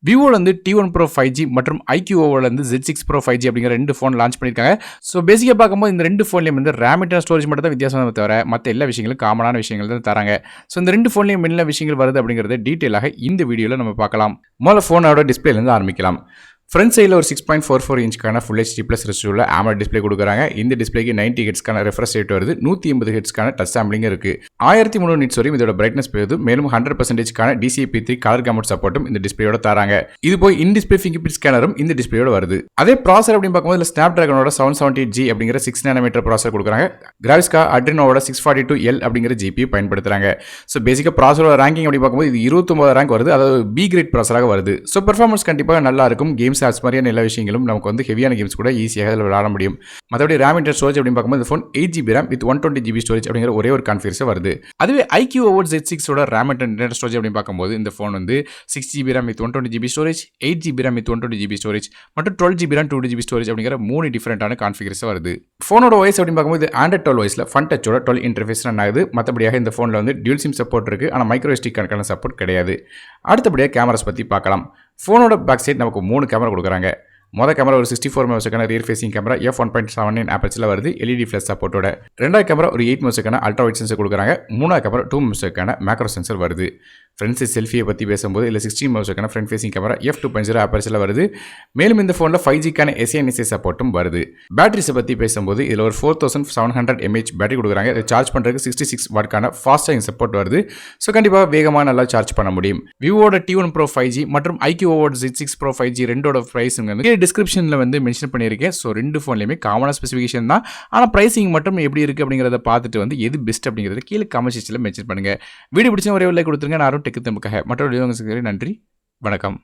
VIVO T1 Pro 5G மற்றும் iQOO Z6 Pro 5G அப்படிங்கிற ரெண்டு ஃபோன் லான்ச் பண்ணியிருக்காங்க. ஸோ பேசிக்காக பார்க்கும்போது இந்த ரெண்டு ஃபோன்லேயும் RAM அண்ட் ஸ்டோரேஜ் மட்டும் தான் வித்தியாசம் தவிர மற்ற எல்லா விஷயங்களும் காமனான விஷயங்கள் தான் தராங்க. ஸோ இந்த ரெண்டு ஃபோன்லேயும் என்ன விஷயங்கள் வருது அப்படிங்கிறத டீட்டெயிலாக இந்த வீடியோவில் நம்ம பார்க்கலாம். முதல்ல ஃபோனோட டிஸ்பிளேலேருந்து ஆரம்பிக்கலாம். ஃப்ரண்ட் சைடில் ஒரு 6.44 இன்ச்சுக்கான ஃபுல் HD ப்ளஸ் ரெஸ்டூவில் AMOLED டிஸ்பிளே கொடுக்குறாங்க. இந்த டிஸ்பிளேக்கு 90 ஹெட்ஸ்க்கான ரெஃப்ரெஷ் ரேட் வருது. 180 ஹெட்ஸ்க்கான டச் சாம்பிளிங் இருக்குது. 1300 நிட்ஸ் வரையும் இதோட பிரைட்னஸ் போகுது. மேலும் 100%க்கான DCI-P3 கலர் கேமட் சப்போர்ட்டும் இந்த டிஸ்பிளேயோட தராங்க. இது போய் இன் டிஸ்பிளே ஃபிங்கர் பிரிண்ட் ஸ்கேனரும் இந்த டிஸ்பிளேயோட வருது. அதே ப்ராசர் அப்படின்னு பார்க்கும்போது ஸ்னாப்டிராகனோட 778G அப்படிங்கிற 6 nm ப்ராசர் கொடுக்குறாங்க. கிராஃபிக்ஸ்கா Adrenoவோட 642L அப்படிங்கிற GPU பயன்படுத்துறாங்க. ஸோ பேசிக்காக ப்ராசரோட ரேங்கிங் அப்படி பார்க்கும்போது இது 29 ரேங்க் வருது. அதாவது B கிரேட் ப்ராசராக வருது. ஸோ பெர்ஃபார்மன்ஸ் கண்டிப்பாக நல்லா இருக்கும். கேம்ஸ் ஆப்ஸ் மாதிரியான எல்லா விஷயங்களும் நமக்கு ஹெவியான கேம்ஸ் கூட ஈஸியாக அதில் விளையாட முடியும். மற்றபடி RAM அண்ட் ஸ்டோரேஜ் அப்படின்னு பார்க்கும்போது இந்த phone 8GB RAM with 120GB storage அப்படிங்கிற ஒரே ஒரு கான்ஃபிகரேஷன் வருது. அதுவே iQOO Z6 ஓட RAM அண்ட் ஸ்டோரேஜ் அப்படின்னு பார்க்கும்போது இந்த phone 6GB RAM with 120GB storage, 8GB RAM with 120GB storage மற்றும் 12GB RAM 2GB ஸ்டோரேஜ் அப்படிங்கிற 3 டிஃபரெண்டான கான்ஃபிகரேஷன் வருது. ஃபோனோட OS அப்படின்னு பார்க்கும்போது Android 12 OSல ஃபன் டச்சோட 12 இன்டர்ஃபேஸ் ரன் ஆகுது. மற்றபடியாக இந்த ஃபோனில் டியூல் சிம் சப்போர்ட் இருக்குது. ஆனால் மைக்ரோஎஸ்டி கார்டுக்கான சப்போர்ட் கிடையாது. அடுத்தபடியாக கேமராஸ் பற்றி பார்க்கலாம். ஃபோனோட பேக் சைட் நமக்கு 3 கேமரா கொடுக்குறாங்க. மொதல் கேமரா ஒரு 64 மெகாபிக்சலுக்கான ரியர் ஃபேசிங் கேமரா f1.79 ஆப்பர்ச்சரில் வருது. LED ஃபிளாஷ் சப்போர்ட்டோட. ரெண்டாவது கேமரா ஒரு 8 மெகாபிக்சலுக்கான அல்ட்ரா வைட் சென்சர் கொடுக்குறாங்க. மூணாவது கேமரா 2 மெகாபிக்சலுக்கான மேக்ரோ சென்சர் வருது. ஃப்ரண்ட் சைட் செல்ஃபியை பற்றி பேசும்போது இல்லை 16 மெகாபிக்சலுக்கான ஃப்ரண்ட் ஃபேசிங் கேமரா f2.0 ஆப்பர்ச்சரில் வருது. மேலும் இந்த ஃபோனில் 5Gக்கான SANSA சப்போர்ட்டும் வருது. பேட்டரிஸை பற்றி பேசும்போது இதில் ஒரு 4700 mAh பேட்டரி கொடுக்குறாங்க. இதை சார்ஜ் பண்ணுறதுக்கு 66 வாட்க்கான ஃபாஸ்ட் சார்ஜிங் சப்போர்ட் வருது. ஸோ கண்டிப்பாக வேகமாக நல்லா சார்ஜ் பண்ண முடியும். விவோட T1 Pro 5G மற்றும் iQOO Z6 Pro 5G ரெண்டோட ப்ரைஸ் டிஸ்கிரிப்ஷனில் மென்ஷன் பண்ணியிருக்கேன். ஸோ ரெண்டு ஃபோன்லையுமே காமனான ஸ்பெசிஃபிகேஷன் தான். ஆனால் ப்ரைசிங் மட்டும் எப்படி இருக்குது அப்படிங்கிறத பார்த்துட்டு எது பெஸ்ட் அப்படிங்கிறத கீழே கமெண்ட் செக்ஷனில் மென்ஷன் பண்ணுங்கள். வீடியோ பிடிச்ச ஒரே லைக் கொடுத்துருங்க. நான் டெக் தம்புக்காக மற்றொரு வீடியோ. நன்றி, வணக்கம்.